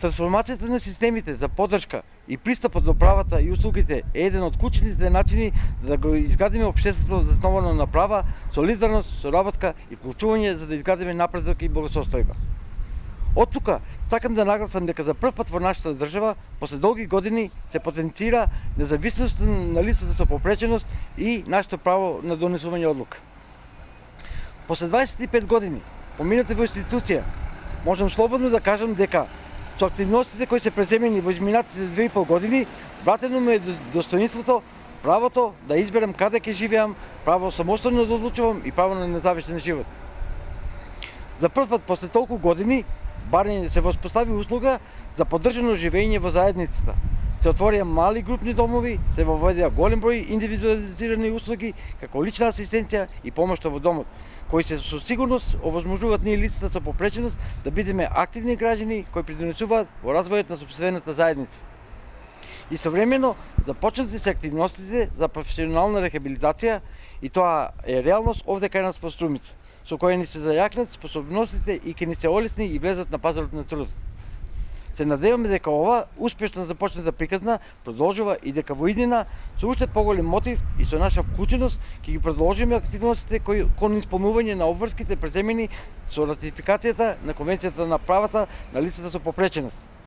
Трансформацијата на системите за поддршка и пристапот до правата и услугите е еден од клучните начини за да го изградиме општеството засновано на права, солидарност, соработка и вклучување за да изградиме напредок и благосостојба. Од тука сакам да нагласам дека за прв пат во нашата држава, после долги години, се потенцира независноста на лицата со попреченост и нашето право на донесување одлука. После 25 години, поминати во институција, можам слободно да кажам дека со активностите кои се преземени во изминатите 2,5 години, вратено ми е достоинството, правото да изберам каде ќе живеам, право самостојно да одлучувам и право на независен живот. За прв пат после толку години, барем се воспостави услуга за поддржано живење во заедницата. Се отворија мали групни домови, се воведеа голем број индивидуализирани услуги, како лична асистенција и помошта во домот, кои се со сигурност овозможуваат ние лицата со попреченост да бидеме активни граѓани кои придонесуваат во развојот на сопствената заедница. Истовремено, започнати се активностите за професионална рехабилитација и тоа е реалност овде кај нас во Струмица, со која ни се зајакнат способностите и ќе ни се олесни и влезот на пазарот на трудот. Се надеваме дека ова успешно започната приказна продолжува и дека во иднина со уште поголем мотив и со наша вклученост ќе ги продолжиме активностите кои кон исполнување на обврските преземени со ратификацијата на Конвенцијата на правата на лицата со попреченост.